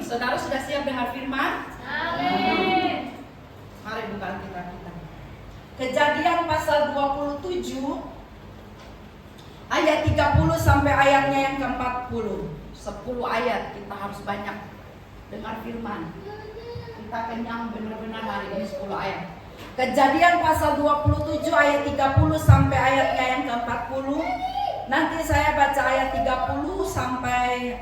Saudara sudah siap dengar firman? Amin. Mari buka Alkitab kita. Kejadian pasal 27 ayat 30 sampai ayatnya yang ke-40. 10 ayat, kita harus banyak dengar firman. Kita kenyang benar-benar hari ini 10 ayat. Kejadian pasal 27 ayat 30 sampai ayatnya yang ke-40. Nanti saya baca ayat 30 sampai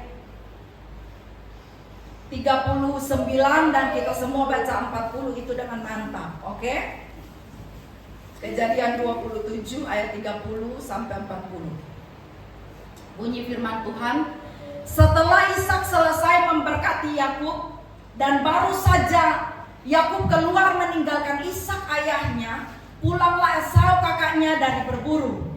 39 dan kita semua baca 40 itu dengan mantap, oke? Kejadian 27 ayat 30 sampai 40. Bunyi firman Tuhan, setelah Ishak selesai memberkati Yakub dan baru saja Yakub keluar meninggalkan Ishak ayahnya, pulanglah Esau kakaknya dari berburu.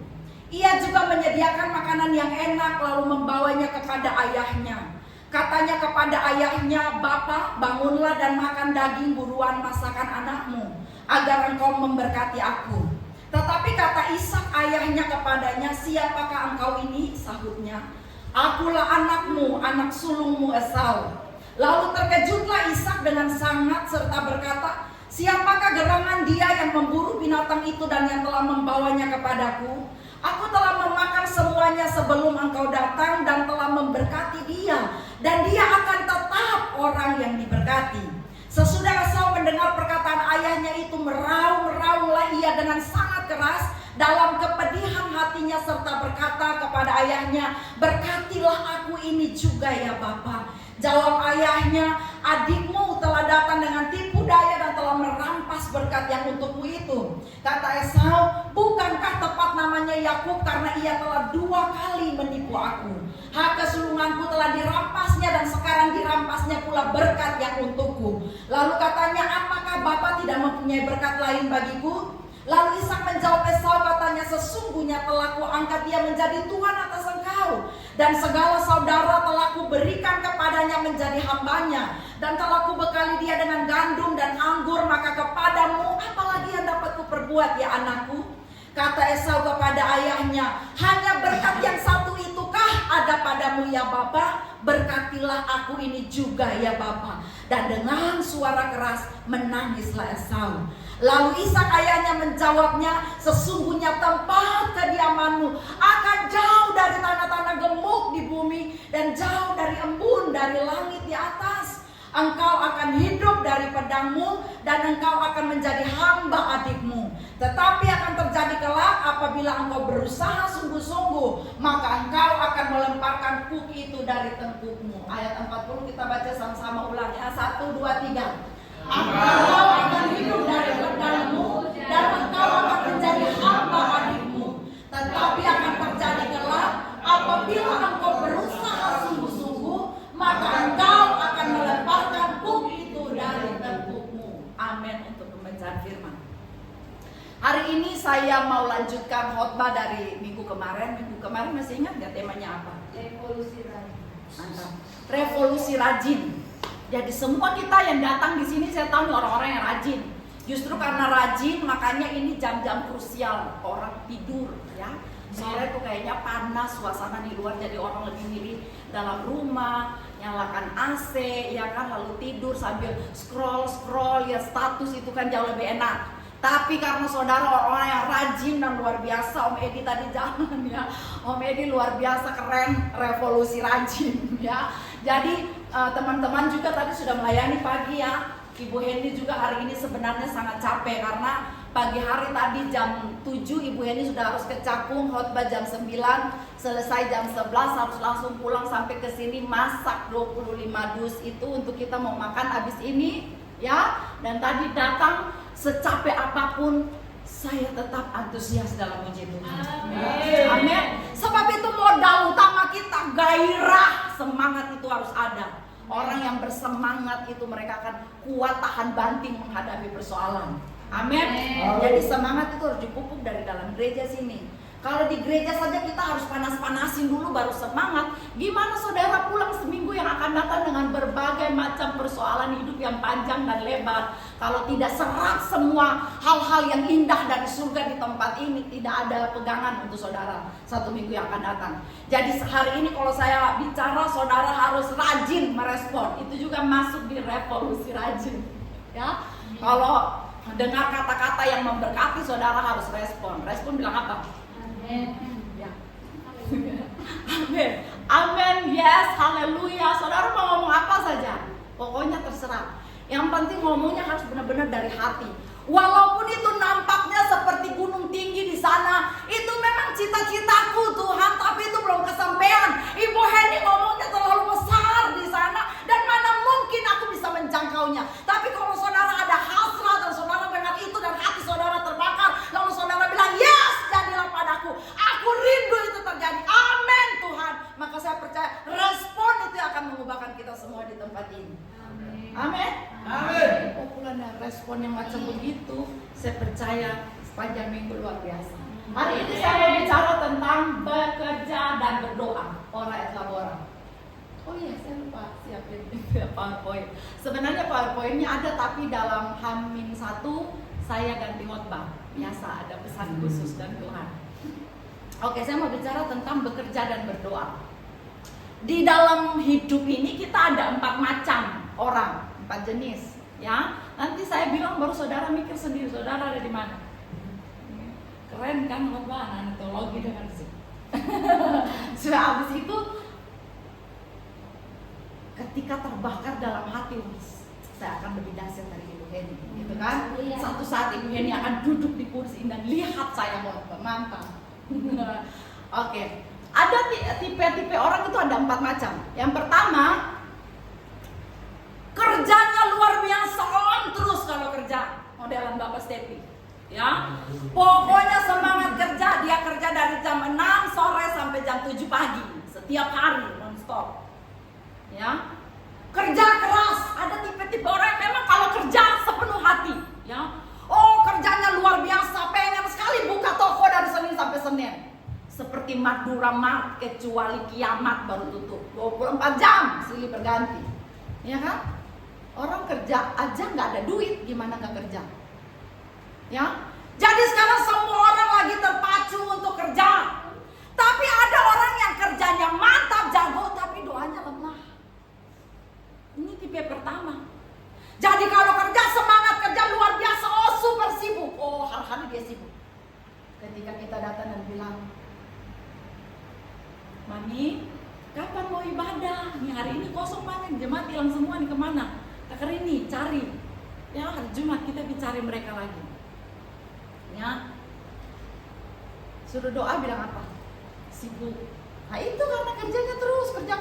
Ia juga menyediakan makanan yang enak lalu membawanya kepada ayahnya. Katanya kepada ayahnya, "Bapa, bangunlah dan makan daging buruan masakan anakmu, agar engkau memberkati aku." Tetapi kata Ishak ayahnya kepadanya, "Siapakah engkau ini?" Sahutnya, "Akulah anakmu, anak sulungmu Esau." Lalu terkejutlah Ishak dengan sangat serta berkata, "Siapakah gerangan dia yang memburu binatang itu dan yang telah membawanya kepadaku? Aku telah memakan semuanya sebelum engkau datang dan telah memberkati dia, dan dia akan tetap orang yang diberkati." Sesudah Esau mendengar perkataan ayahnya itu, meraung-raunglah ia dengan sangat keras dalam kepedihan hatinya serta berkata kepada ayahnya, "Berkatilah aku ini juga ya Bapa." Jawab ayahnya, "Adikmu telah datang dengan tipu daya dan telah merampas berkat yang untukmu itu." Kata Esau, "Bukankah tepat namanya Yakub karena ia telah 2 kali menipu aku? Hak kesulunganku telah dirampasnya dan sekarang dirampasnya pula berkat yang untukku." Lalu katanya, "Apakah Bapa tidak mempunyai berkat lain bagiku?" Lalu Ishak menjawab Esau, katanya, "Sesungguhnya telah kuangkat dia menjadi tuan atas engkau, dan segala saudara telah kuberikan kepadanya menjadi hambanya, dan telah kubekali dia dengan gandum dan anggur, maka kepadamu apalagi yang dapat kuperbuat ya anakku?" Kata Esau kepada ayahnya, "Hanya berkat yang satu itukah ada padamu ya Bapa? Berkatilah aku ini juga ya Bapa." Dan dengan suara keras menangislah Esau. Lalu Ishak ayahnya menjawabnya, "Sesungguhnya tempat kediamanmu akan jauh dari tanah-tanah gemuk di bumi dan jauh dari embun dari langit di atas. Engkau akan hidup dari pedangmu dan engkau akan menjadi hamba adikmu. Tetapi akan terjadi kelak apabila engkau berusaha sungguh-sungguh, maka engkau akan melemparkan kuk itu dari tengkukmu." Ayat 40 kita baca sama-sama ulang ya. 1, 2, 3. "Engkau akan hidup dari pedangmu dan engkau akan menjadi hamba adikmu. Tetapi akan terjadi kelak apabila engkau berusaha sungguh-sungguh, maka engkau akan melemparkan kuk itu dari tengkukmu." Amin untuk pembacaan firman. Hari ini saya mau lanjutkan khotbah dari minggu kemarin. Minggu kemarin masih ingat nggak temanya apa? Revolusi rajin. Mantap. Revolusi rajin. Jadi semua kita yang datang di sini saya tahu nih orang-orang yang rajin. Justru karena rajin makanya ini jam-jam krusial, orang tidur ya. Sore tuh kayaknya panas suasana di luar, jadi orang lebih milih dalam rumah, nyalakan AC ya kan, lalu tidur sambil scroll ya, status itu kan jauh lebih enak. Tapi karena saudara orang-orang yang rajin dan luar biasa, Om Edi tadi jalan ya, Om Edi luar biasa keren, revolusi rajin ya. Jadi teman-teman juga tadi sudah melayani pagi ya. Ibu Hendy juga hari ini sebenarnya sangat capek karena pagi hari tadi jam 7 Ibu Hendy sudah harus ke Cakung, khotbah jam 9, selesai jam 11 harus langsung pulang sampai ke sini masak 25 dus itu untuk kita mau makan habis ini ya. Dan tadi datang secapek apapun saya tetap antusias dalam puji Tuhan. Amin. Sebab itu modal utama kita gairah, semangat itu harus ada. Orang yang bersemangat itu mereka akan kuat tahan banting menghadapi persoalan. Amin. Jadi semangat itu harus dipupuk dari dalam gereja sini. Kalau di gereja saja kita harus panas-panasin dulu baru semangat. Gimana saudara pulang seminggu yang akan datang dengan berbagai macam persoalan menjalani hidup yang panjang dan lebar kalau tidak serap semua hal-hal yang indah dari surga di tempat ini. Tidak ada pegangan untuk saudara 1 minggu yang akan datang. Jadi hari ini kalau saya bicara, saudara harus rajin merespon. Itu juga masuk di revolusi rajin, ya. Kalau dengar kata-kata yang memberkati, saudara harus respon. Respon bilang apa? Amin. Ya. Amin. Amin. Yes. Haleluya. Saudara mau ngomong apa saja, pokoknya terserah. Yang penting ngomongnya harus benar-benar dari hati. Walaupun itu nampaknya seperti gunung tinggi di sana, itu memang cita-citaku Tuhan, tapi itu belum kesampaian. Ibu Henny ngomongnya terlalu besar di sana, dan mana mungkin aku bisa menjangkaunya. Tapi kalau saudara ada hasrat dan saudara dengar itu dan hati saudara terbakar, lalu saudara bilang, yes, jadilah padaku. Aku rindu itu terjadi. Amin Tuhan. Maka saya percaya respon itu akan mengubahkan kita semua di tempat ini. Amin. Amin. Populernya respon yang macam begitu, saya percaya sepanjang minggu luar biasa. Hari ini saya mau bicara tentang bekerja dan berdoa. Ora et labora. Oh iya, saya lupa siapin PowerPoint. Sebenarnya PowerPointnya ada, tapi dalam H-1 saya ganti khotbah. Biasa ada pesan khusus dan Tuhan. Oke, saya mau bicara tentang bekerja dan berdoa. Di dalam hidup ini kita ada 4 macam orang, 4 jenis, ya. Nanti saya bilang baru saudara mikir sendiri, saudara ada di mana. Keren kan khotbah anak teologi dengan sih. Sudah habis itu ketika terbakar dalam hati, saya akan lebih dahsyat dari Ibu Henny, gitu kan? Satu saat Ibu Henny akan duduk di kursi dan lihat saya khotbah, mantap. Oke. Ada tipe-tipe orang itu ada 4 macam. Yang pertama, kerjanya luar biasa on terus kalau kerja, modelan Bapak Stepi, ya. Pokoknya semangat kerja, dia kerja dari jam 6 sore sampai jam 7 pagi, setiap hari non-stop, ya. Kerja keras, ada tipe-tipe orang yang memang kalau kerja sepenuh hati, ya. Oh, kerjanya luar biasa, pengen sekali buka toko dari Senin sampai Senin. Seperti Madura Mart, kecuali kiamat baru tutup. 24 jam silih berganti, ya kan? Orang kerja aja nggak ada duit, gimana nggak kerja? Ya, jadi sekarang semua orang lagi terpacu untuk kerja. Tapi ada orang yang kerjanya mantap, jago, tapi doanya lemah. Ini tipe pertama. Jadi kalau kerja semangat, kerja luar biasa, oh super sibuk, oh hari-hari dia sibuk. Ketika kita datang dan bilang, Mami, kapan mau ibadah? Nih hari ini kosong banget, jemaat hilang semua nih kemana? Kakak ini cari, ya hari Jumat kita cari mereka lagi, ya. Suruh doa bilang apa? Sibuk. Nah itu karena kerjanya terus kerja.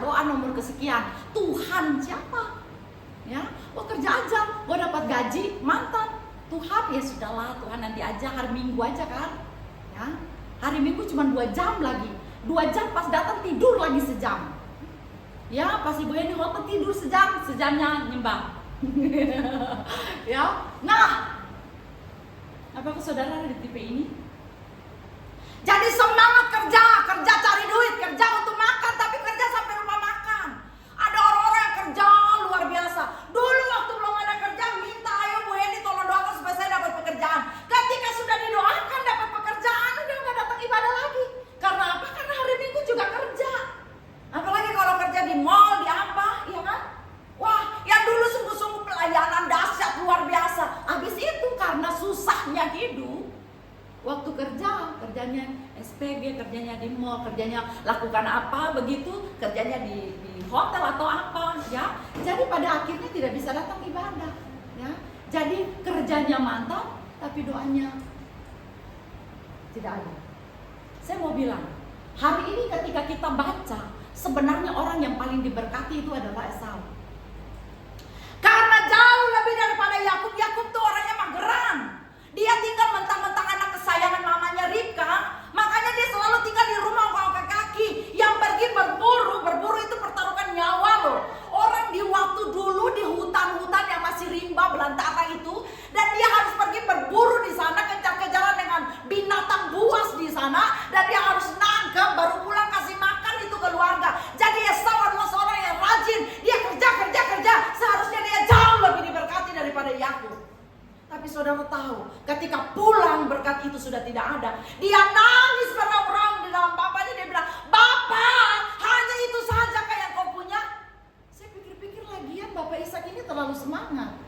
Doa nomor kesekian. Tuhan siapa? Ya, gua kerja aja, gua dapat gaji, mantap. Tuhan ya sudahlah, Tuhan nanti aja, hari Minggu aja kan, ya. Hari Minggu cuma 2 jam lagi. 2 jam pas datang tidur lagi sejam. Ya, pas Ibu Henny khotbah tidur sejamnya nyembah. Ya. Nah, apakah saudara ada di tipe ini? Jadi semangat kerja cari duit, kerja untuk makan, tapi kerja sampai rumah makan. Ada orang-orang yang kerja luar biasa. Dulu waktu belum ada kerja, minta ayo Bu Henny tolong doakan supaya saya dapat pekerjaan. Ketika sudah didoakan dapat pekerjaan, udah nggak datang ibadah lagi. Karena apa? Karena hari Minggu juga kerja. Apalagi kalau kerja di mall, di apa, iya kan? Wah, yang dulu sungguh-sungguh pelayanan dahsyat luar biasa. Habis itu karena susahnya hidup, waktu kerjanya SPG, kerjanya di mall, kerjanya lakukan apa begitu, kerjanya di hotel atau apa, ya. Jadi pada akhirnya tidak bisa datang ibadah, ya. Jadi kerjanya mantap, tapi doanya tidak ada. Saya mau bilang, hari ini ketika kita baca, sebenarnya orang yang paling diberkati itu adalah Esau. Karena jauh lebih daripada Yakub. Yakub tuh orangnya mageran. Dia tinggal mentang-mentang anak kesayangan mamanya Ribka. Makanya dia selalu tinggal di rumah angkat kaki. Yang pergi berburu itu pertaruhkan nyawa loh. Orang di waktu dulu di hutan-hutan yang masih rimba belantara itu, dan dia harus pergi berburu di sana, kejar-kejaran dengan binatang buas di sana, dan dia harus nangkep baru pulang kasih makan itu keluarga. Jadi Esau adalah seorang yang rajin. Dia saudara tahu, ketika pulang berkat itu sudah tidak ada. Dia nangis meraung-raung di dalam bapaknya. Dia bilang, "Bapak, hanya itu saja kayak yang kau punya?" Saya pikir-pikir lagian Bapak Ishak ini terlalu semangat,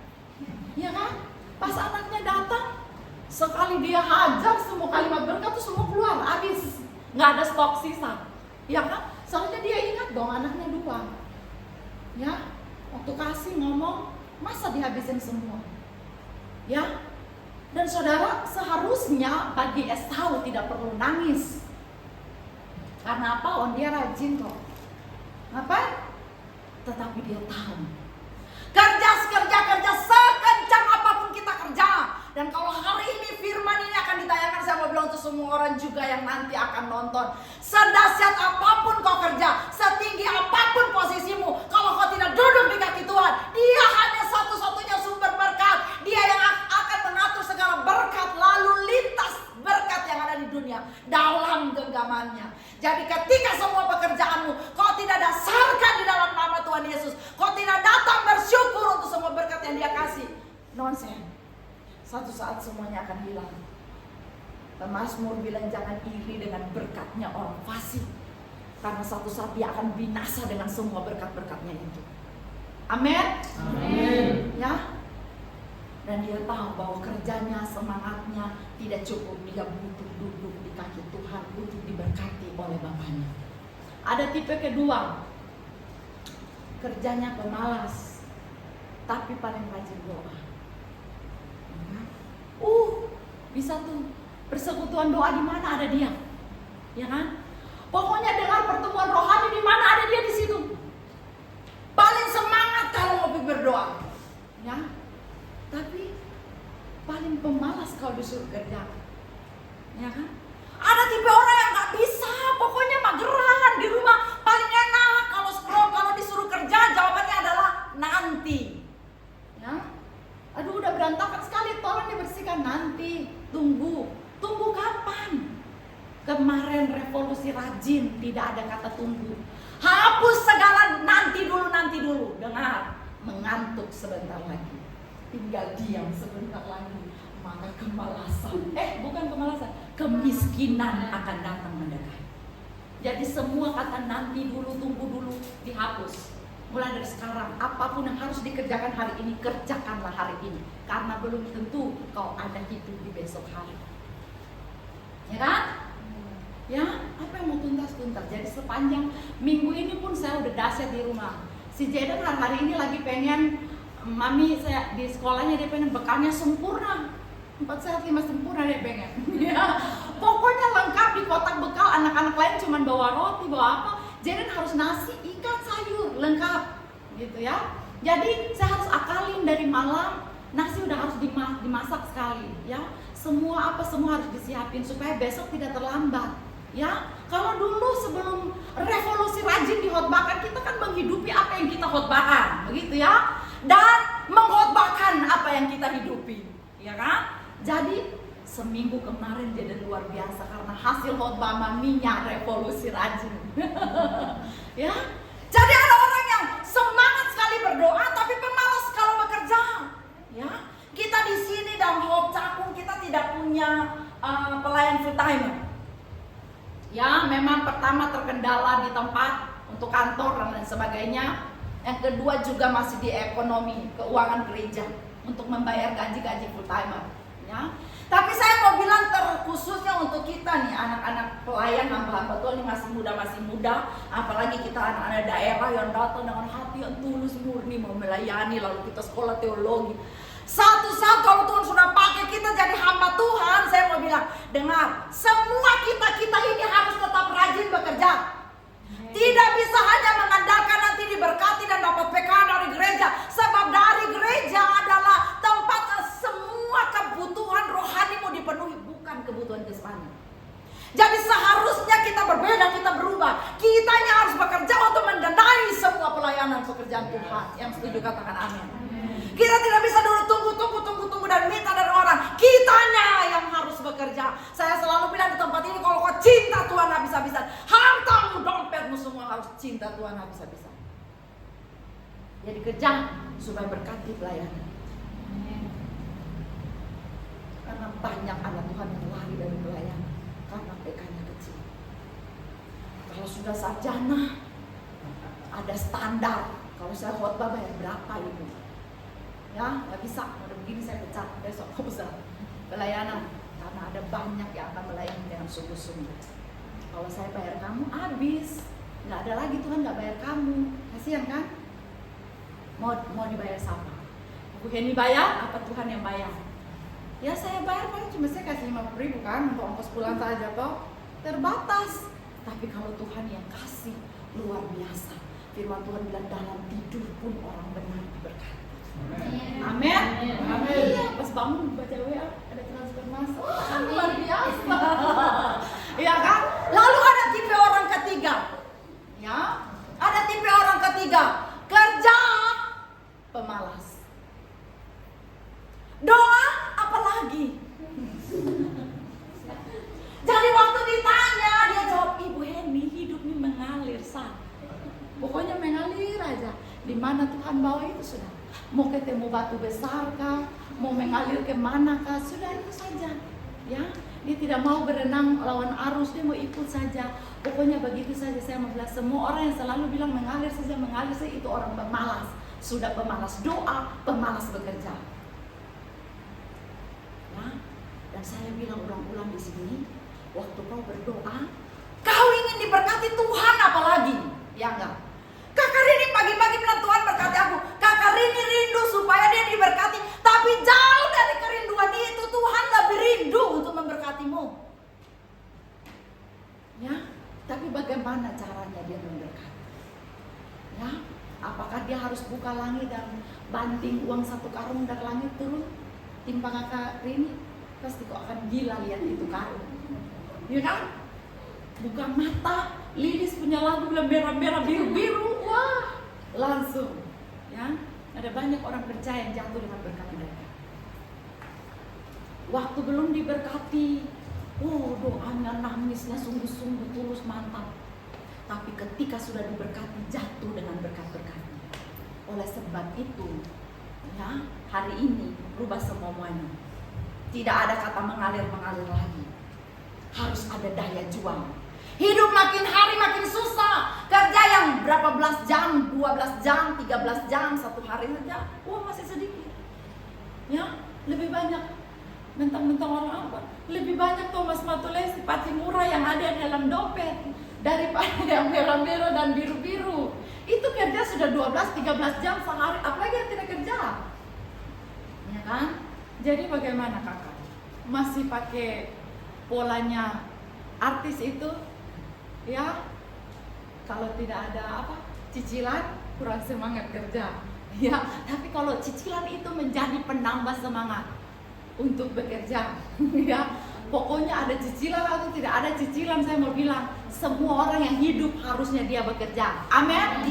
ya kan? Pas anaknya datang, sekali dia hajar semua kalimat berkat itu semua keluar, habis, nggak ada stok sisa, ya kan? Soalnya dia ingat dong anaknya 2, ya. Waktu kasih ngomong, masa dihabisin semua, ya. Dan saudara, seharusnya bagi Esau tidak perlu nangis. Karena apa? Dia rajin kok. Apa? Tetapi dia tahu kerja sekencang apapun kita kerja. Dan kalau hari ini firman ini akan ditayangkan, saya mau bilang untuk semua orang juga yang nanti akan nonton, sedahsyat apapun kau kerja, setinggi apapun posisimu, kalau kau tidak duduk di kaki Tuhan, Dia hanya satu-satunya sumber berkat. Dia yang akan mengatur segala berkat lalu lintas berkat yang ada di dunia dalam genggamannya. Jadi ketika semua pekerjaanmu kau tidak dasarkan di dalam nama Tuhan Yesus, kau tidak datang bersyukur untuk semua berkat yang Dia kasih, nonsen. Satu saat semuanya akan hilang. Mazmur bilang jangan iri dengan berkatnya orang fasik, karena satu saat dia akan binasa dengan semua berkat-berkatnya itu. Amin. Amin. Ya. Dan dia tahu bahwa kerjanya, semangatnya tidak cukup. Dia butuh duduk di kaki Tuhan, butuh diberkati oleh Bapaknya. Ada tipe kedua, kerjanya pemalas, tapi paling rajin doa. Bisa tuh persekutuan doa di mana ada dia, ya kan? Pokoknya dengar pertemuan rohani di mana ada dia di situ. Paling semangat kalau mau berdoa, ya. Tapi paling pemalas kalau disuruh kerja, ya kan? Ada tipe orang yang nggak bisa, pokoknya mageran di rumah, paling enak kalau scroll, kalau disuruh kerja jawabannya adalah nanti, ya. Aduh udah berantakan sekali, tolong dibersihkan, nanti, tunggu kapan? Kemarin revolusi rajin tidak ada kata tunggu. Hapus segala nanti dulu. Dengar, mengantuk sebentar lagi, tinggal diam sebentar lagi, maka kemiskinan akan datang mendekat. Jadi semua kata nanti dulu, tunggu dulu dihapus. Mulai dari sekarang, apapun yang harus dikerjakan hari ini, kerjakanlah hari ini. Karena belum tentu kau ada hidup di besok hari. Ya kan? Ya, apa yang mau tuntas-tuntas. Jadi sepanjang minggu ini pun saya udah dahsyat di rumah. Si Jaden hari ini lagi pengen, mami saya di sekolahnya dia pengen bekalnya sempurna. 4 sehat 5 sempurna dia pengen. Ya, pokoknya lengkap di kotak bekal. Anak-anak lain cuma bawa roti, bawa apa. Jaden harus nasi, ikan, sayur, lengkap gitu ya. Jadi saya harus akalin dari malam, nasi udah harus dimasak sekali ya. Semua harus disiapin supaya besok tidak terlambat ya. Kalau dulu sebelum revolusi rajin dihotbahkan, kita kan menghidupi apa yang kita hotbahkan, begitu ya. Dan menghotbahkan apa yang kita hidupi, ya kan? Jadi seminggu kemarin jadi luar biasa karena hasil khotbah maminya revolusi rajin. Ya. Jadi ada orang yang semangat sekali berdoa tapi pemalas kalau bekerja. Ya. Kita di sini dalam Hope Cakung kita tidak punya pelayan full timer. Ya, memang pertama terkendala di tempat untuk kantor dan sebagainya. Yang kedua juga masih di ekonomi keuangan gereja untuk membayar gaji-gaji full timer. Ya. Tapi saya mau bilang terkhususnya untuk kita nih anak-anak pelayan hamba-hamba Tuhan ini masih muda, apalagi kita anak-anak daerah yang datang dengan hati yang tulus murni mau melayani, lalu kita sekolah teologi. Satu saat kalau Tuhan sudah pakai kita jadi hamba Tuhan, saya mau bilang, dengar, semua kita ini harus tetap rajin bekerja. Tidak bisa hanya mengandalkan nanti diberkati dan dapat PK dari gereja, sebab dari gereja adalah tempat semua kebutuhan rohanimu dipenuhi, bukan kebutuhan jasmani. Jadi seharusnya kita berbeda, kita berubah. Kitanya harus bekerja untuk mendanai semua pelayanan pekerjaan Tuhan. Yang setuju katakan amin. Kita tidak bisa dulu tunggu dan minta dari orang. Kitanya yang harus bekerja. Saya selalu bilang di tempat ini, kalau kau cinta Tuhan habis-habisan, hantam dompetmu semua harus cinta Tuhan habis-habisan. Jadi kerja supaya berkati pelayanan. Karena banyak anak Tuhan yang lari dari pelayanan karena PK-nya kecil. Kalau sudah sarjana, ada standar. Kalau saya khotbah bayar berapa ibu? Ya, nggak bisa. Udah begini saya pecat besok nggak usah pelayanan. Karena ada banyak yang akan melayani dengan sungguh-sungguh. Kalau saya bayar kamu habis, nggak ada lagi Tuhan nggak bayar kamu. Kasihan kan? Mau dibayar siapa? Bu Heni bayar? Apa Tuhan yang bayar? Ya saya bayar paling cuma saya kasih 50.000 kan untuk ongkos pulang saja toh, terbatas. Tapi kalau Tuhan yang kasih luar biasa. Firman Tuhan bilang dalam tidur pun orang benar diberkati. Amin. Amin. Iya, pas bangun baca WA ada transfer masuk. Luar biasa. Iya kan? Lalu ada tipe orang ketiga. Ya, ada tipe orang ketiga. Kerja pemalas. Doa apalagi? Jadi waktu ditanya dia jawab, Ibu Heni hidup ini mengalir sah. Pokoknya mengalir aja. Di mana Tuhan bawa itu sudah. Mau ketemu batu besar kah? Mau mengalir kemana kah? Sudah itu saja. Ya, dia tidak mau berenang lawan arus, dia mau ikut saja. Pokoknya begitu saja. Saya mau bilang semua orang yang selalu bilang mengalir saja itu orang pemalas. Sudah pemalas doa, pemalas bekerja. Ya, dan saya bilang ulang-ulang di sini, waktu kau berdoa, kau ingin diberkati Tuhan apalagi? Ya enggak? Kakak Rini pagi-pagi bilang Tuhan berkati aku. Kakak Rini rindu supaya dia diberkati. Tapi jauh dari kerinduan itu, Tuhan lebih rindu untuk memberkatimu. Ya, tapi bagaimana caranya dia memberkati? Ya, apakah dia harus buka langit dan banting uang 1 karung dari langit turun timpa kakak Rini? Pasti kau akan gila lihat itu karung. Ya kan? Buka mata. Lilis punya lagu bilang merah-merah biru-biru, wah langsung, ya ada banyak orang percaya yang jatuh dengan berkat mereka. Waktu belum diberkati, doanya nangisnya sungguh-sungguh tulus mantap. Tapi ketika sudah diberkati jatuh dengan berkat-berkatnya. Oleh sebab itu, ya hari ini rubah semuanya. Tidak ada kata mengalir lagi. Harus ada daya juang. Hidup makin hari makin susah. Kerja yang berapa belas jam, 12 jam, 13 jam, 1 hari saja, masih sedikit. Ya, lebih banyak. Mentang-mentang orang apa? Lebih banyak Thomas Matulesi, pati murah yang ada dalam dompet daripada yang merah-merah dan biru-biru. Itu kerja sudah 12-13 jam sehari, apalagi yang tidak kerja. Ya kan? Jadi bagaimana kakak? Masih pakai polanya artis itu? Ya, kalau tidak ada cicilan kurang semangat kerja. Ya, tapi kalau cicilan itu menjadi penambah semangat untuk bekerja. Ya, pokoknya ada cicilan atau tidak ada cicilan, saya mau bilang semua orang yang hidup harusnya dia bekerja. Amin.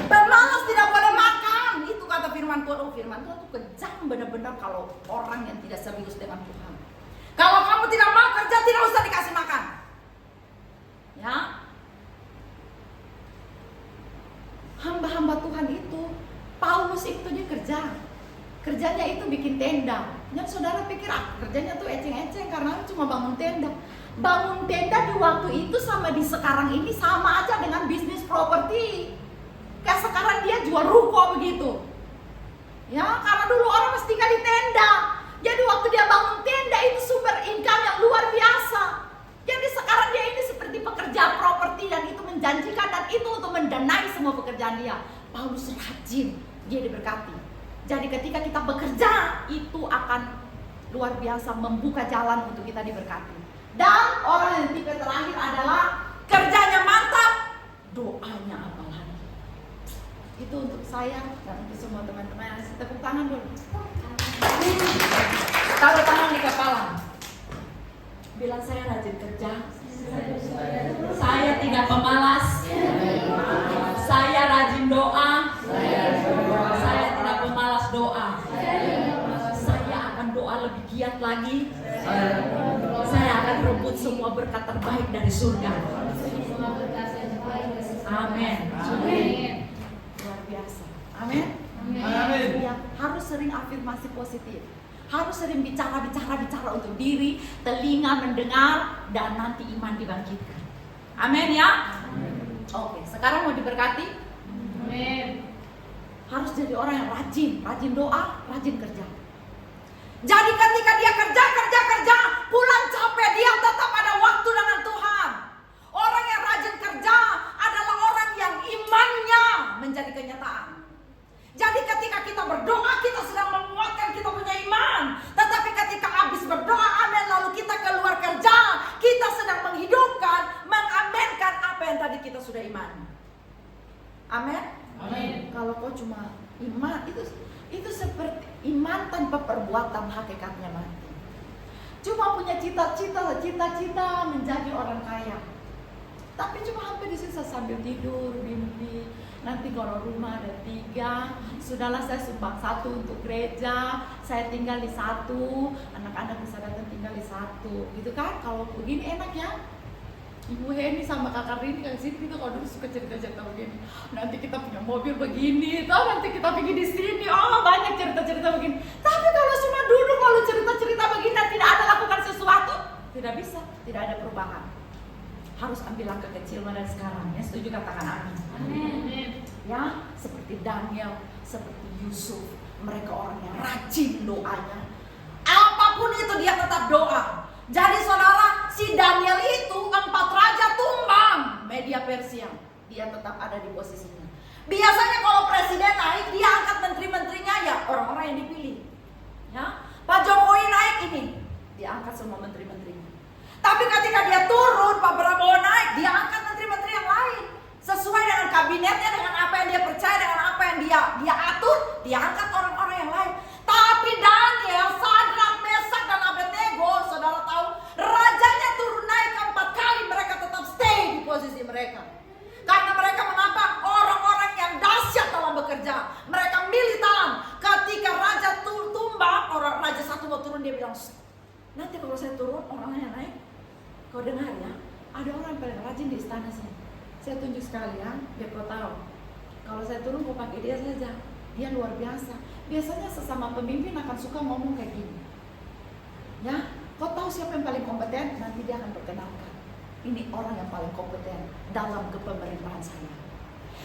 Pemalas tidak boleh makan. Itu kata firman Tuhan. Firman Tuhan itu kejam benar-benar kalau orang yang tidak serius dengan Tuhan. Kalau kamu tidak mau kerja, tidak usah dikasih makan. Ya, hamba-hamba Tuhan itu, Paulus itu dia kerjanya itu bikin tenda. Dan saudara pikir kerjanya tuh eceng-eceng karena cuma bangun tenda. Bangun tenda di waktu itu sama di sekarang ini sama aja dengan bisnis properti. Kayak sekarang dia jual ruko begitu. Ya, karena dulu orang mesti tinggal di tenda. Jadi waktu dia bangun tenda itu sumber income yang luar biasa. Jadi sekarang dia ini seperti pekerja properti dan itu menjanjikan dan itu untuk mendanai semua pekerjaan dia. Paulus rajin, dia diberkati. Jadi ketika kita bekerja itu akan luar biasa membuka jalan untuk kita diberkati. Dan orang yang tipe terakhir adalah kerjanya mantap, doanya apalagi. Itu untuk saya dan untuk semua teman-teman. Tepuk tangan dulu. Taruh tangan di kepala. Bilang saya rajin kerja. Saya tidak pemalas. Saya rajin doa. Saya tidak pemalas doa. Saya akan doa lebih giat lagi. Saya akan rebut semua berkat terbaik dari surga. Amin. Luar biasa. Amin. Ya, harus sering afirmasi positif. Harus sering bicara untuk diri, telinga mendengar, dan nanti iman dibangkitkan. Amin ya. Oke, sekarang mau diberkati. Amin. Harus jadi orang yang rajin doa, rajin kerja. Jadi ketika dia kerja, pulang capek, dia tetap ada waktu dengan Tuhan. Orang yang rajin kerja adalah orang yang imannya menjadi kenyataan. Jadi ketika kita berdoa, kita sedang menguatkan kita punya iman. Tetapi ketika habis berdoa, amin, lalu kita keluar kerja, kita sedang menghidupkan, mengamenkan apa yang tadi kita sudah iman. Amin. Amin. Kalau kau cuma iman, itu seperti iman tanpa perbuatan, hakikatnya mati. Cuma punya cita-cita menjadi orang kaya. Tapi cuma hampir disisa sambil tidur, mimpi. Nanti kalau rumah ada 3, sudahlah saya sumbang 1 untuk gereja, saya tinggal di 1, anak-anak bisa datang tinggal di 1, gitu kan? Kalau begini enak ya. Ibu Heni sama kakak Rini ke sini kalau dulu suka cerita-cerita begini. Nanti kita punya mobil begini, nanti kita pergi di sini. Oh, banyak cerita-cerita begini. Tapi kalau cuma duduk lalu cerita-cerita begini dan tidak ada lakukan sesuatu, tidak bisa, tidak ada perubahan. Harus ambil langkah kecil mulai sekarang. Ya, setuju, katakan amin. Amin. Ya, seperti Daniel, seperti Yusuf, mereka orang yang rajin doanya. Apapun itu dia tetap doa. Jadi saudara, si Daniel itu 4 raja tumbang media Persia, dia tetap ada di posisinya. Biasanya kalau presiden naik, dia angkat menteri-menterinya, ya orang-orang yang dipilih. Ya, Pak Jokowi naik ini, dia angkat semua menteri-menterinya. Tapi ketika dia turun, Pak Prabowo naik, dia angkat menteri-menteri yang lain. Sesuai dengan kabinetnya, dengan apa yang dia percaya, dengan apa yang dia atur, dia angkat orang-orang yang lain. Tapi Daniel, Sadrak, Mesak, dan Abednego, saudara tahu, rajanya turun naik 4 kali, mereka tetap stay di posisi mereka. Karena mereka mengapa? Orang-orang yang dahsyat dalam bekerja. Mereka militan. Ketika raja tumbang, orang raja 1 mau turun, dia bilang, nanti kalau saya turun, orang lain yang naik. Kau dengar ya, ada orang yang paling rajin di istana sini. Saya tunjuk sekali ya, biar kau tahu. Kalau saya turun, kau pakai dia saja. Dia luar biasa. Biasanya sesama pemimpin akan suka ngomong kayak gini. Ya, kau tahu siapa yang paling kompeten? Nanti dia akan perkenalkan. Ini orang yang paling kompeten dalam kepemerintahan saya.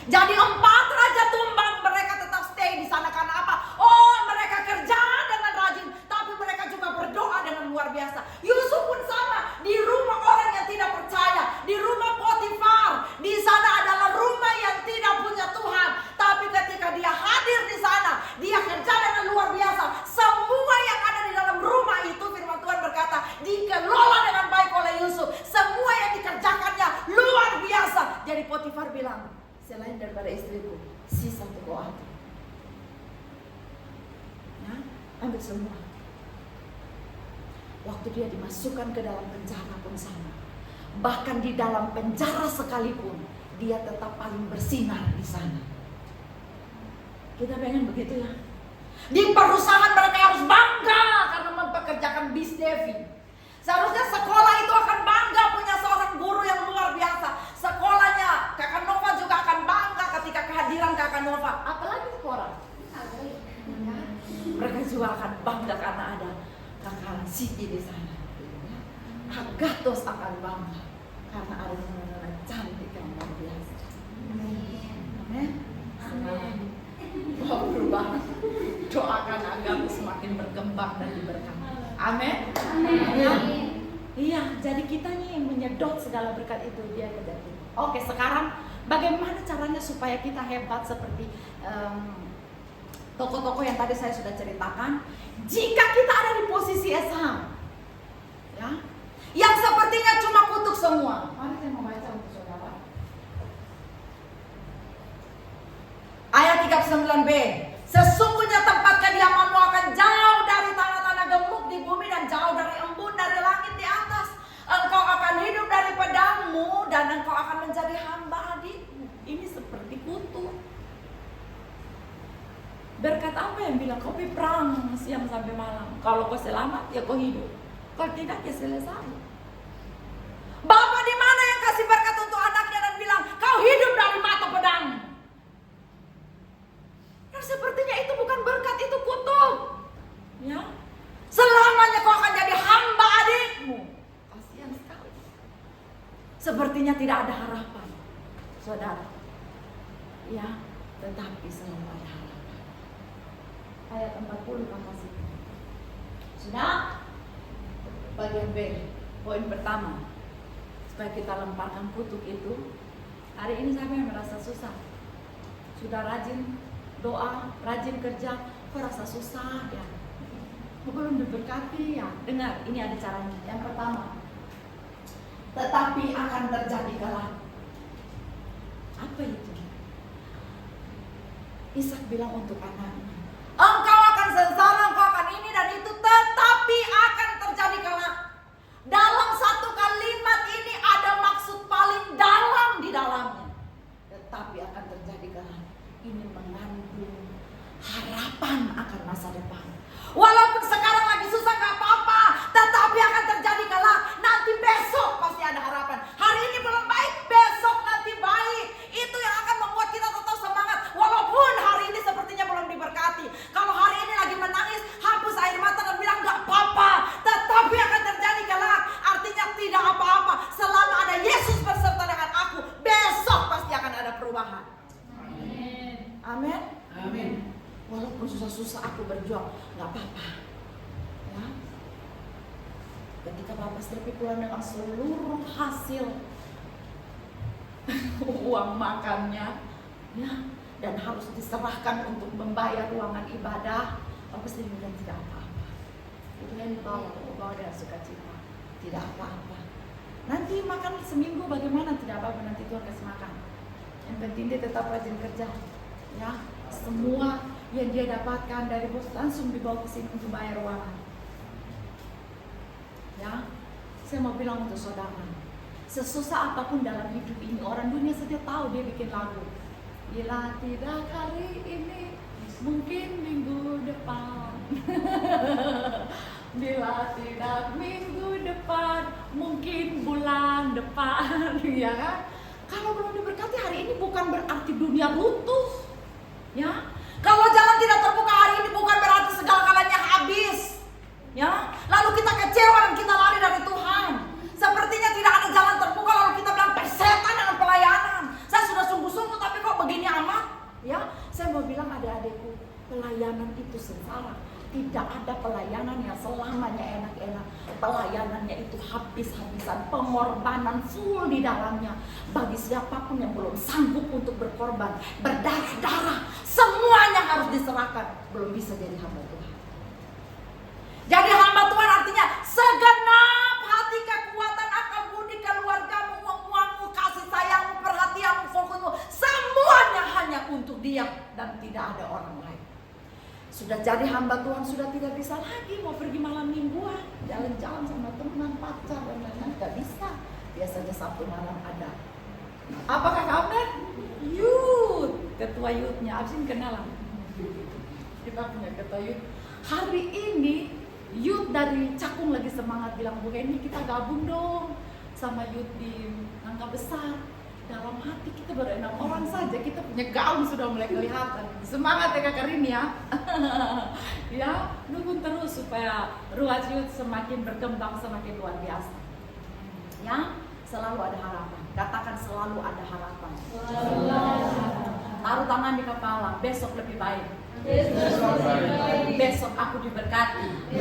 Jadi 4 raja tumbang, mereka tetap stay di sana karena apa? Oh, mereka kerja dengan rajin, tapi mereka juga berdoa dengan luar biasa. Yusuf pun sama, di rumah orang yang tidak percaya, di rumah Potifar. Di sana adalah rumah yang tidak punya Tuhan, tapi ketika dia hadir di sana, dia kerja dengan luar biasa. Semua yang ada di dalam rumah itu, firman Tuhan berkata, dikelola dengan baik oleh Yusuf. Semua yang dikerjakannya luar biasa. Jadi Potifar bilang, selain daripada istriku, sisa untuk kau ambil. Ya, ambil semua. Waktu dia dimasukkan ke dalam penjara pun sama. Bahkan di dalam penjara sekalipun, dia tetap paling bersinar di sana. Kita pengen begitu ya. Di perusahaan mereka harus bangga karena mempekerjakan Bis Devi. Seharusnya sekolah itu akan bangga punya seorang guru yang luar biasa. Sekolahnya Kakak Nova juga akan bangga ketika kehadiran Kakak Nova. Apalagi sekolah. Mereka juga akan bangga karena ada Kakak Siti di sana. Agathos akan bangga karena ada nona cantik yang luar biasa. Amin. Amin. Oh, berubah. Doakan agama semakin berkembang dan diberkati. Amin. Iya, jadi kita nih yang menyedot segala berkat itu, dia terjadi. Oke, sekarang bagaimana caranya supaya kita hebat seperti tokoh-tokoh yang tadi saya sudah ceritakan? Jika kita ada di posisi Esham, ya, yang sepertinya cuma kutuk semua. Mari saya mau baca untuk saudara. Ayat 39b. Sesungguhnya tempat kediamanmu akan jauh dari tanah-tanah gemuk di bumi dan jauh dari embun dari langit di atas. Engkau akan hidup dari pedangmu dan engkau akan menjadi hamba adikmu. Ini seperti kutu. Berkat apa yang bilang kau perang siang sampai malam? Kalau kau selamat ya kau hidup. Kalau tidak ya selesai. Bapak di mana yang kasih berkat untuk anaknya dan bilang kau hidup dari mata pedang? Dan sepertinya itu bukan berkat, itu kutuk. Ya. sepertinya tidak ada harapan, saudara. Ya, tetapi selalu ada harapan. Ayat 40 kasih. Sudah? Bagian B, poin pertama. Supaya kita lemparkan kutuk itu. Hari ini siapa yang merasa susah? Sudah rajin doa, rajin kerja, kok rasa susah ya? Belum diberkati ya? Dengar, ini ada caranya. Yang pertama, tetapi akan terjadi kelak. Apa itu? Ishak bilang untuk anaknya, engkau akan sengsara, engkau akan ini dan itu, tetapi akan terjadi kelak. Dalam satu kalimat ini ada maksud paling dalam di dalamnya. Tetapi akan terjadi kelak. Ini mengandung harapan akan masa depan. Walaupun sekarang lagi susah gak apa-apa, tetapi akan terjadi kelak. Nanti besok pasti ada harapan. Hari ini belum baik, besok nanti baik. Itu yang akan membuat kita tetap semangat. Walaupun hari ini sepertinya belum diberkati. Kalau hari ini lagi menangis, hapus air mata dan bilang gak apa-apa, tetapi akan terjadi kelak. Artinya tidak apa-apa. Selama ada Yesus berserta dengan aku, besok pasti akan ada perubahan. Amin. Amin. Amin. Walaupun susah-susah aku berjuang, gak apa-apa ya. Ketika Bapak Sri pulang dengan seluruh hasil uang makannya ya, dan harus diserahkan untuk membayar ruangan ibadah, Bapak Sri bilang tidak apa-apa. Itu yang dibawa dengan sukacita. Tidak apa-apa. Nanti makan seminggu bagaimana, tidak apa-apa, nanti Tuhan kasih makan. Yang penting dia tetap rajin kerja ya. Semua yang dia dapatkan dari bos langsung dibawa ke sini untuk bayar ruangan. Ya, saya mau bilang untuk saudara, sesusah apapun dalam hidup ini, orang dunia saja tahu dia bikin lagu. Bila tidak hari ini, mungkin minggu depan. Bila tidak minggu depan, mungkin bulan depan. Ya kan? Kalau belum diberkati hari ini bukan berarti dunia runtuh. Ya, kalau jalan tidak terbuka hari ini bukan berarti segala-galanya habis. Ya, lalu kita kecewa dan kita lari dari Tuhan. Sepertinya tidak ada jalan terbuka lalu kita bilang persetan dengan pelayanan. Saya sudah sungguh-sungguh tapi kok begini amat. Ya, saya mau bilang adik-adikku, pelayanan itu sengsara. Tidak ada pelayanan yang selamanya enak-enak. Pelayanannya itu habis-habisan, pengorbanan full di dalamnya. Bagi siapapun yang belum sanggup untuk berkorban, berdarah-darah, semuanya harus diserahkan. Belum bisa jadi hamba Tuhan. Jadi hamba Tuhan artinya segenap hati, kekuatan, akal budi, keluargamu, uang-uangmu, kasih sayangmu, perhatianmu, fokusmu, semuanya hanya untuk Dia dan tidak ada orang lain. Sudah jadi hamba Tuhan, sudah tidak bisa lagi mau pergi malam mingguan, jalan-jalan sama teman, pacar dan lain-lain, tidak bisa. Biasanya Sabtu malam ada. Apakah kabar? Youth, ketua youthnya, absin kenalan. Kita punya ketua youth. Hari ini youth dari Cakung lagi semangat bilang, Bu Henny kita gabung dong sama youth di Nangka Besar. Dalam hati kita baru 6 orang saja, kita punya gaung sudah mulai kelihatan. Semangat ya Kak Karin ya. Ya, dukung terus supaya Ruas Youth semakin berkembang, semakin luar biasa. Ya, selalu ada harapan. Katakan selalu ada harapan. Taruh tangan di kepala, besok lebih baik. Besok aku diberkati.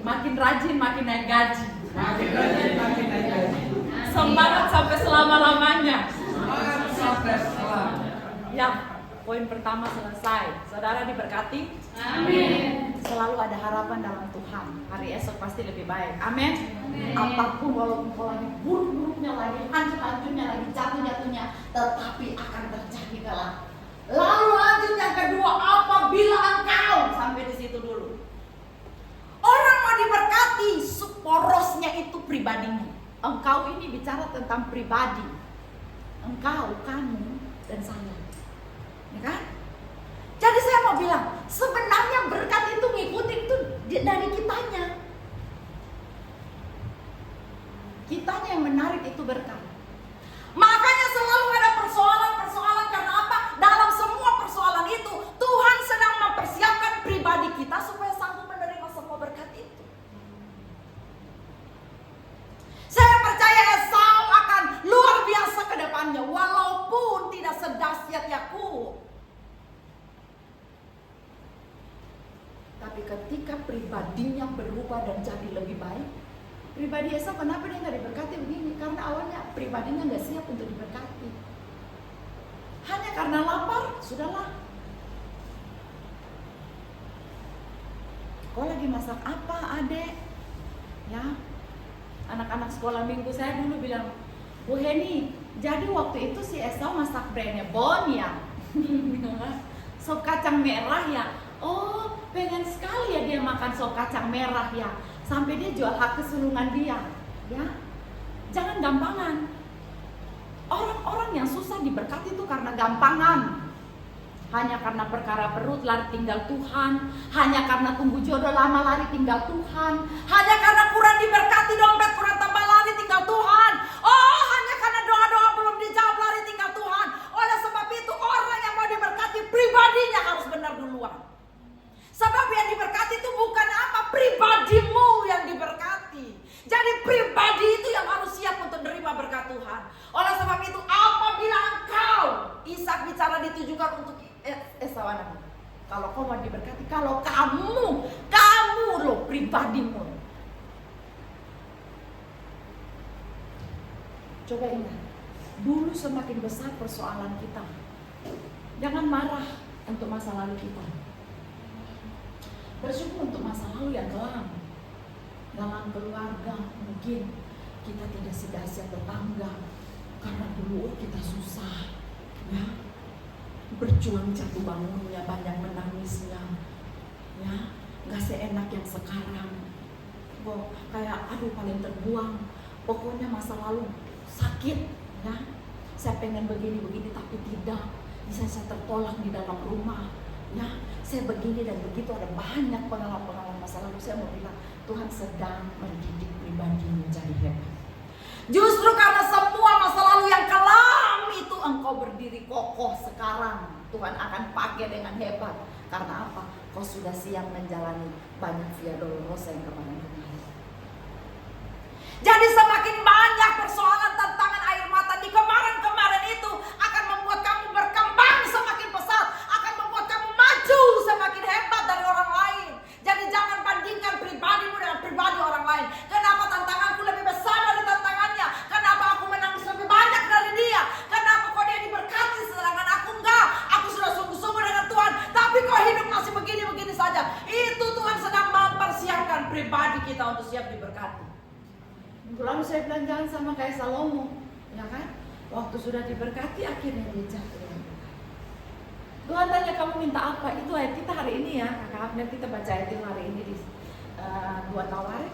Makin rajin, makin naik gaji. Semangat sampai selama-lamanya. Ya, poin pertama selesai. Saudara diberkati. Amin. Selalu ada harapan dalam Tuhan. Hari esok pasti lebih baik. Amin. Apapun walaupun kau lagi buruk-buruknya, lagi hancur-hancurnya, lagi jatuh-jatuhnya, tetapi akan terjadi kelak. Lalu lanjut yang kedua, apabila engkau, sampai di situ dulu. Orang mau diberkati, porosnya itu pribadinya. Engkau ini bicara tentang pribadi. Engkau, kamu, dan saya. Ya kan? Jadi saya mau bilang, sebenarnya berkat itu ngikutin itu dari kitanya. Kitanya yang menarik itu berkat. Makanya selalu ada persoalan-persoalan. Karena apa? Dalam semua persoalan itu, Tuhan sedang mempersiapkan pribadi kita supaya sanggup menerima semua berkat itu. Saya percaya Tapi ketika pribadinya berubah dan jadi lebih baik, pribadi Esau kenapa dia nggak diberkati begini? Karena awalnya pribadinya nggak siap untuk diberkati. Hanya karena lapar, sudahlah. Kau lagi masak apa, adek? Ya, anak-anak sekolah minggu saya dulu bilang, Bu Heni, jadi waktu itu si Esau masak brandnya Bon ya, sop kacang merah ya. Oh, pengen sekali ya dia makan sop kacang merah ya, sampai dia jual hak kesulungan dia. Ya, jangan gampangan. Orang-orang yang susah diberkati itu karena gampangan. Hanya karena perkara perut lari tinggal Tuhan, hanya karena tunggu jodoh lama lari tinggal Tuhan, hanya karena kurang diberkati dompet kurang tambah lari tinggal Tuhan. Oh, hanya karena doa-doa belum dijawab lari tinggal Tuhan. Oleh sebab itu orang yang mau diberkati pribadinya harus benar duluan. Sebab yang diberkati itu bukan apa, pribadimu yang diberkati. Jadi pribadi itu yang harus siap untuk menerima berkat Tuhan. Oleh sebab itu apabila engkau, Ishak bicara ditujukan untuk Esau anakmu. Kalau kau mau diberkati, kalau kamu loh pribadimu. Coba ingat, dulu semakin besar persoalan kita. Jangan marah untuk masa lalu kita. Bersyukur untuk masa lalu yang kelam. Dalam keluarga mungkin kita tidak sedahsyat tetangga karena dulu kita susah, ya, berjuang jatuh bangunnya, banyak menangisnya, ya, nggak seenak yang sekarang. Kayak aduh paling terbuang. Pokoknya masa lalu sakit, ya. Saya pengen begini tapi tidak. Bisa saya tertolak di dalam rumah, ya. Saya begini dan begitu, ada banyak pengalaman masa lalu. Saya mau bilang Tuhan sedang mendidik pribadi menjadi hebat. Justru karena semua masa lalu yang kelam itu engkau berdiri kokoh sekarang. Tuhan akan pakai dengan hebat. Karena apa? Kau sudah siap menjalani banyak via dolorosa yang kemarin-kemarin. Jadi semakin banyak persoalan tantangan air mata di kemarin-kemarin itu akan membuat kamu berkembang semakin pesat, akan membuat kamu maju semakin hebat dari orang lain. Jadi jangan bandingkan pribadimu dengan pribadi orang lain. Kenapa tantanganku lebih besar dari tantangannya? Kenapa aku menangis lebih banyak dari dia? Kenapa kok dia diberkati sedangkan aku enggak? Aku sudah sungguh-sungguh dengan Tuhan, tapi kok hidup masih begini-begini saja. Itu Tuhan sedang mempersiapkan pribadi kita untuk siap diberkati. Lalu saya bilang jangan sama kayak Salomo, ya kan? Waktu sudah diberkati akhirnya dia jatuh. Tuhan tanya kamu minta apa? Itu ayat kita hari ini ya, Kakak Abner, kita baca ayat itu hari ini di 2 Tawarik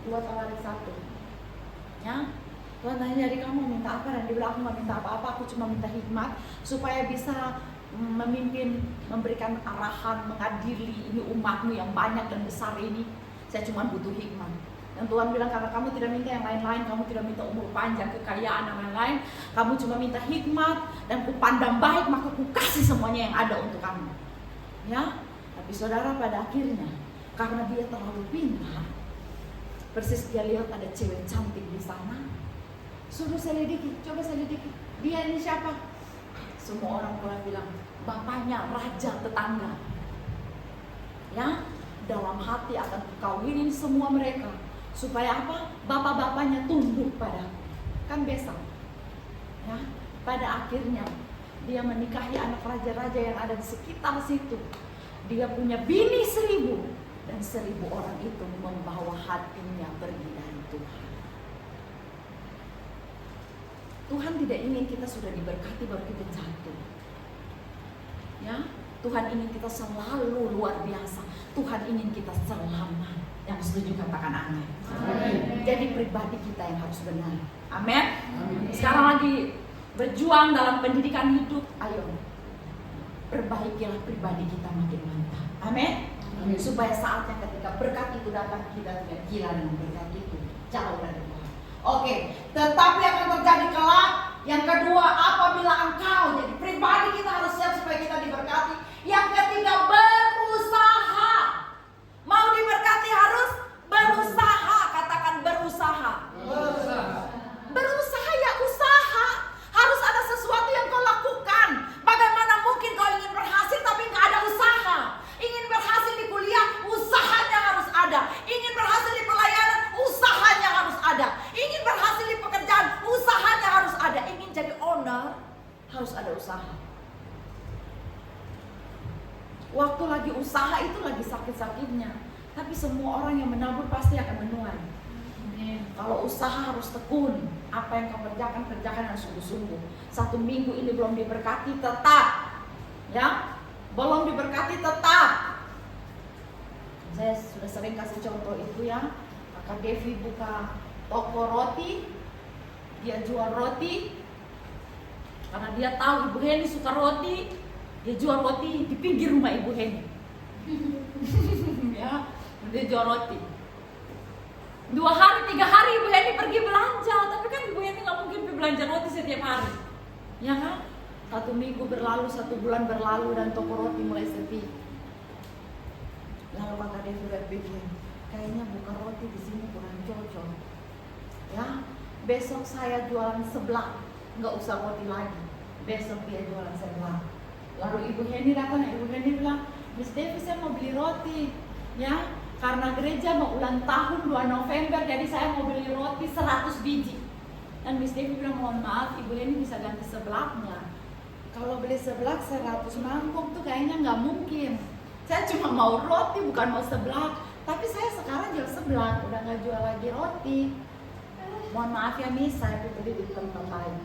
1. Ya, Tuhan tanya jadi kamu minta apa? Dan dia bilang aku nggak minta apa-apa, aku cuma minta hikmat supaya bisa memimpin, memberikan arahan, mengadili ini umatmu yang banyak dan besar ini. Saya cuma butuh hikmat. Dan Tuhan bilang karena kamu tidak minta yang lain-lain, kamu tidak minta umur panjang, kekayaan dan lain-lain, kamu cuma minta hikmat dan kupandang baik, maka kukasih semuanya yang ada untuk kamu. Ya, tapi saudara pada akhirnya karena dia terlalu pintar, persis dia lihat ada cewek cantik di sana, suruh selidiki, coba selidiki, dia ini siapa? Semua orang mulai bilang bapaknya raja tetangga. Ya, dalam hati akan kukawinin semua mereka. Supaya apa? Bapak-bapaknya tunduk padaku. Kan besok, ya, pada akhirnya dia menikahi anak raja-raja yang ada di sekitar situ. Dia punya bini 1000 dan 1000 orang itu membawa hatinya pergi dari Tuhan. Tuhan tidak ingin kita sudah diberkati baru kita jatuh. Ya, Tuhan ingin kita selalu luar biasa. Tuhan ingin kita selamat. Yang setuju katakan amin. Jadi pribadi kita yang harus benar. Amin. Sekarang lagi berjuang dalam pendidikan hidup. Ayo, perbaikilah pribadi kita makin mantap. Amin. Supaya saatnya ketika berkat itu datang, kita tidak gila dengan berkat itu, jauh dari Tuhan. Oke, tetapi akan terjadi kelak. Yang kedua, apabila engkau jadi pribadi, kita harus siap supaya kita diberkati. Yang ketiga, berusaha. Mau diberkati harus berusaha. Katakan berusaha. Berusaha ya usaha. Harus ada sesuatu yang kau lakukan. Bagaimana mungkin kau ingin berhasil tapi nggak ada usaha? Ingin berhasil di kuliah Waktu lagi usaha itu lagi sakit-sakitnya. Tapi semua orang yang menabur pasti akan menuai. Kalau usaha harus tekun. Apa yang kau kerjakan, kerjakan dengan sungguh-sungguh. 1 minggu ini belum diberkati, tetap. Ya, belum diberkati, tetap. Saya sudah sering kasih contoh itu ya. Kakak Devi buka toko roti. Dia jual roti. Karena dia tahu Ibu Heni suka roti. Dia jual roti di pinggir rumah Ibu Heni. Ya, dia jual roti. 2 hari, 3 hari Ibu Heni pergi belanja. Tapi kan Ibu Heni nggak mungkin pergi belanja roti setiap hari. Ya kan? 1 minggu berlalu, 1 bulan berlalu, dan toko roti mulai sepi. Lalu Kakak Devi berpikir, kayaknya buka roti di sini kurang cocok. Ya, besok saya jualan seblak, nggak usah roti lagi. Besok dia jualan seblak. Lalu Ibu Heni datang, Ibu Heni bilang, Miss Devi saya mau beli roti, ya, karena gereja mau ulang tahun 2 November, jadi saya mau beli roti 100 biji. Dan Miss Devi bilang, mohon maaf, Ibu Heni bisa ganti seblaknya. Kalau beli seblak 100 mangkok tuh kayaknya nggak mungkin. Saya cuma mau roti, bukan mau seblak. Tapi saya sekarang jual seblak, udah nggak jual lagi roti. Mohon maaf ya Miss, saya beli di tempat lain.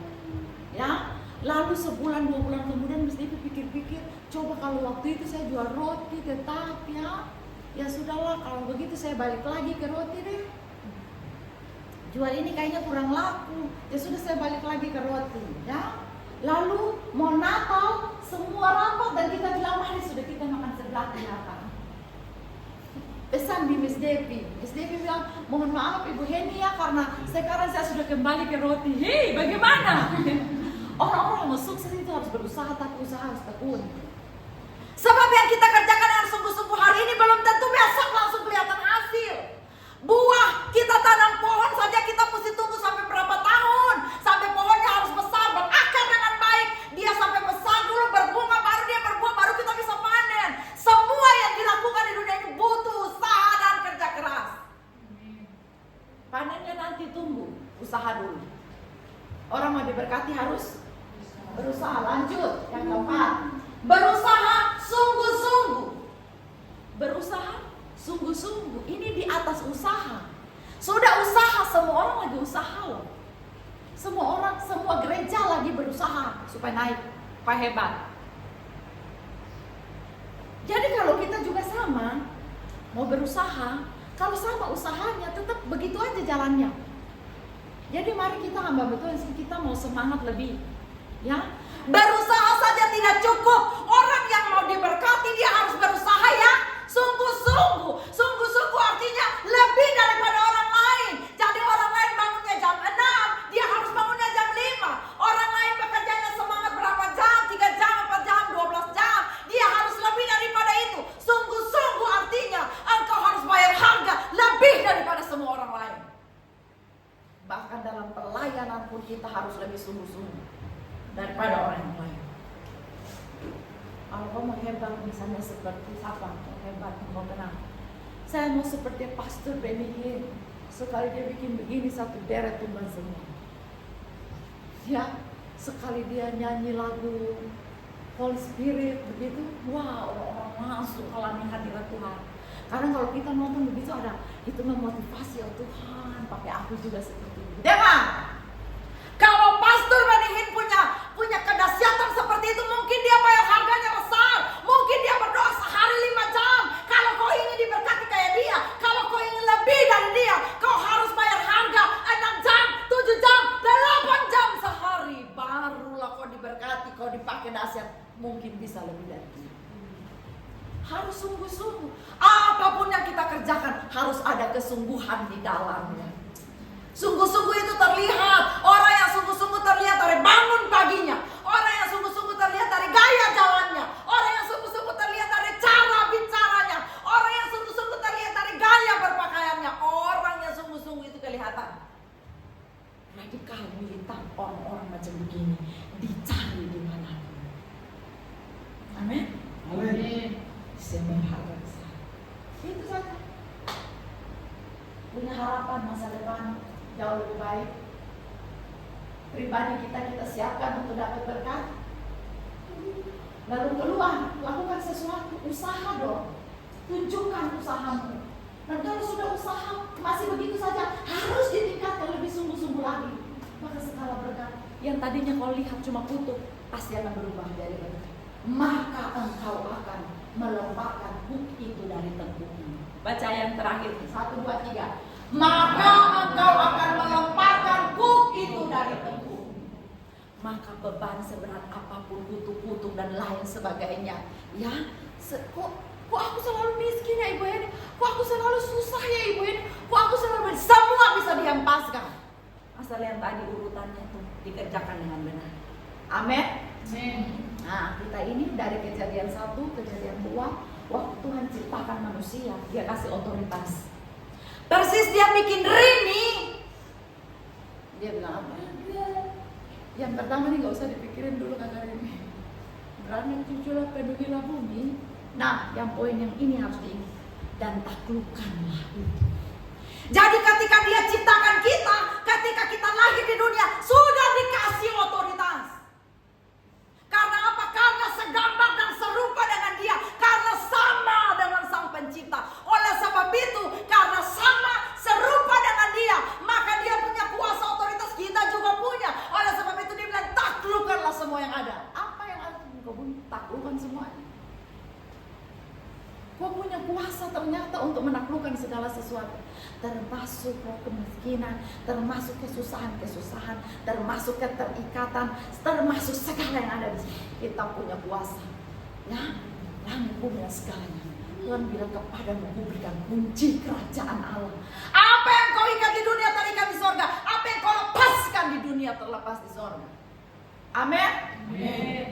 Ya, lalu sebulan 2 bulan kemudian Miss Devi pikir-pikir, coba kalau waktu itu saya jual roti tetap ya. Ya sudahlah, kalau begitu saya balik lagi ke roti deh. Jual ini kayaknya kurang laku. Ya sudah, saya balik lagi ke roti ya. Lalu mau Natal, semua rapat dan kita bilang, mari sudah kita makan seblak di Natal. Pesan di Miss Devi. Miss Devi bilang, mohon maaf Ibu Heni ya, karena sekarang saya sudah kembali ke roti. Hei, bagaimana? Orang-orang yang mau sukses itu harus berusaha, tapi usaha harus tekun. Sebab yang kita kerjakan harus sungguh-sungguh hari ini belum tentu besok langsung kelihatan hasil. Buah, kita tanam pohon saja kita mesti tunggu sampai berapa tahun. Sampai pohonnya harus besar, berakar dengan baik. Dia sampai besar dulu, berbunga, baru dia berbuah, baru kita bisa panen. Semua yang dilakukan di dunia ini butuh usaha dan kerja keras. Panennya nanti tunggu, usaha dulu. Orang mau diberkati harus berusaha. Lanjut, yang keempat, berusaha sungguh-sungguh. Berusaha sungguh-sungguh. Ini di atas usaha. Sudah usaha, semua orang lagi usaha loh. Semua orang, semua gereja lagi berusaha supaya naik, supaya hebat. Jadi kalau kita juga sama, mau berusaha, kalau sama usahanya tetap begitu aja jalannya. Jadi mari kita hamba betul, kita mau semangat lebih. Ya, berusaha saja tidak cukup. Orang yang mau diberkati dia harus berusaha ya, sungguh-sungguh. Sungguh-sungguh artinya lebih daripada orang lain. Jadi orang lain bangunnya jam 6, dia harus bangunnya jam 5. Orang lain bekerjanya semangat berapa jam, 3 jam, 4 jam, 12 jam. Dia harus lebih daripada itu. Sungguh-sungguh artinya engkau harus bayar harga lebih daripada semua orang lain. Bahkan dalam pelayanan pun kita harus lebih sungguh-sungguh daripada orang yang lain. Kalau kau mau hebat misalnya seperti apa? Hebat, mau kenal. Saya mau seperti Pastor Benny Hinn. Sekali dia bikin begini, satu deret tumbang semua. Ya, sekali dia nyanyi lagu Holy Spirit begitu, wow, orang-orang masuk alami hadirat Tuhan. Karena kalau kita nonton begitu ada, itu memotivasi, oh Tuhan, pakai aku juga seperti itu. Demang, kalau Pastor Benny Hinn punya kedahsyatan seperti itu, mungkin dia bayar harganya besar. Mungkin dia berdoa sehari 5 jam. Kalau kau ingin diberkati kayak dia, kalau kau ingin lebih dari dia, kau harus bayar harga 6 jam, 7 jam, 8 jam sehari. Barulah kau diberkati, kau dipakai dahsyat. Mungkin bisa lebih dari dia. Harus sungguh-sungguh. Apapun yang kita kerjakan harus ada kesungguhan di dalamnya. Sungguh-sungguh itu terlihat. Orang yang sungguh-sungguh terlihat dari bangun paginya. Orang yang sungguh-sungguh terlihat dari gaya jalannya. Orang yang sungguh-sungguh terlihat dari cara bicaranya. Orang yang sungguh-sungguh terlihat dari gaya berpakaiannya. Orang yang sungguh-sungguh itu kelihatan. Radikal, militan, orang-orang macam begini dicari di mana. Amin. Amin. Semua harga besar. Itu saja. Punya harapan masa depan jauh lebih baik. Pribadi kita siapkan untuk dapat berkat. Lalu keluar, lakukan sesuatu, usaha dong. Tunjukkan usahamu. Dan kalau sudah usaha masih begitu saja, harus ditingkatkan lebih sungguh-sungguh lagi. Maka skala berkat yang tadinya kau lihat cuma kutub, pasti akan berubah dari berkat. Maka engkau akan melepaskan hook itu dari tengkukmu. Baca yang terakhir, 1, 2, 3. Maka engkau akan melepaskan hook itu dari tengkukmu. Maka beban seberat apapun, kutuk-kutuk dan lain sebagainya, ya, kok aku selalu miskin ya Ibu Eni? Kok aku selalu susah ya Ibu Eni? Kok aku selalu semua bisa dihempaskan. Asal yang tadi urutannya itu dikerjakan dengan benar. Amin. Nah, kita ini dari Kejadian 1, Kejadian 2, waktu Tuhan ciptakan manusia, Dia kasih otoritas. Persis Dia bikin Rini, Dia bilang apa? Yang pertama nih gak usah dipikirin dulu kata Rini. Beranak cuculah, penuhilah bumi. Nah, yang poin yang ini harus diingat. Dan taklukkanlah itu. Jadi ketika Dia ciptakan kita, ketika kita lahir di dunia, sudah dikasih otoritas. Karena apa? Karena segambar dan serupa dengan Dia. Karena sama dengan Sang Pencipta. Oleh sebab itu, karena sama serupa dengan Dia, maka Dia punya kuasa otoritas, kita juga punya. Oleh sebab itu Dia bilang, taklukkanlah semua yang ada. Apa yang ada? Kau pun taklukkan semuanya. Kau punya kuasa ternyata untuk menaklukkan segala sesuatu, termasuk kemiskinan, termasuk kesusahan-kesusahan, termasuk keterikatan, termasuk segala yang ada di sini. Kita punya kuasa, ya, langit bumi dan segalanya. Tuhan bilang kepadamu, kuberikan kunci kerajaan Allah. Apa yang kau ikat di dunia terikat di sorga, apa yang kau lepaskan di dunia terlepas di sorga. Amin.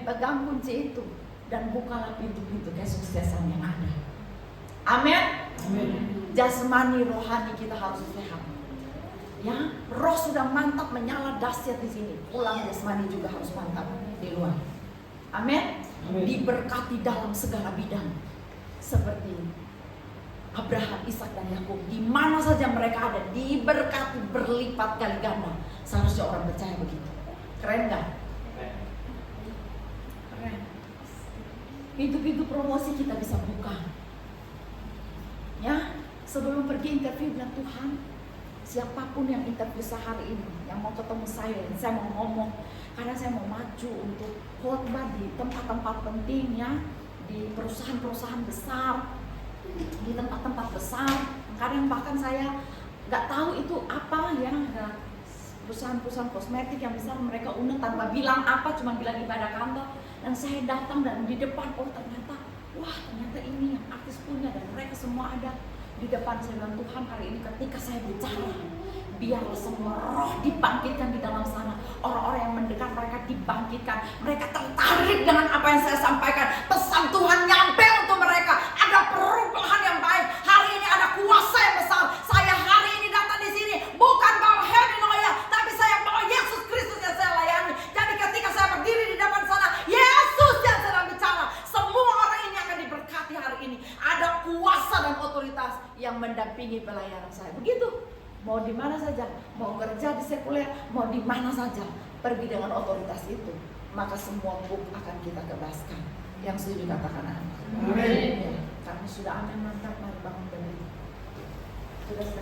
Pegang kunci itu dan bukalah pintu-pintu kesuksesan yang ada. Amin. Jasmani rohani kita harus sehat. Ya, roh sudah mantap menyala dahsyat di sini. Pulang jasmani juga harus mantap di luar. Amin. Diberkati dalam segala bidang. Seperti Abraham, Ishak dan Yakub, di mana saja mereka ada, diberkati berlipat kali ganda. Seharusnya orang percaya begitu. Keren gak? Keren. Pintu-pintu promosi kita bisa buka. Ya, sebelum pergi interview bilang, Tuhan, siapapun yang interview sehari ini, yang mau ketemu saya mau ngomong, karena saya mau maju untuk khotbah di tempat-tempat penting, ya, di perusahaan-perusahaan besar, di tempat-tempat besar. Kadang bahkan saya nggak tahu itu apa, ya, ada perusahaan-perusahaan kosmetik yang besar, mereka undang tanpa bilang apa, cuma bilang ibadah kantor, dan saya datang dan di depan, oh ternyata, wah ternyata ini yang artis punya, dan mereka semua ada di depan. Saya bilang, Tuhan, hari ini ketika saya bicara, biarlah semua roh dibangkitkan di dalam sana. Orang-orang yang mendekat mereka dibangkitkan. Mereka tertarik dengan apa yang saya sampaikan. Pesan Tuhan nyampe untuk mereka. Ada perubahan yang baik. Hari ini ada kuasa yang besar. Saya hari ini datang di sini bukan bawa Heminoya, tapi saya bawa Yesus Kristus yang saya layani. Jadi ketika saya berdiri di depan sana, Yesus yang sedang bicara. Semua orang ini akan diberkati hari ini. Ada kuasa dan otoritas yang mendampingi pelayanan saya. Begitu. Mau di mana saja, mau kerja di sekuler, mau di mana saja, pergi dengan otoritas itu, maka semua buk akan kita bebaskan. Yang setuju katakan amin. Ya, karena sudah amin, mantap, mari bangun berdiri. Sudah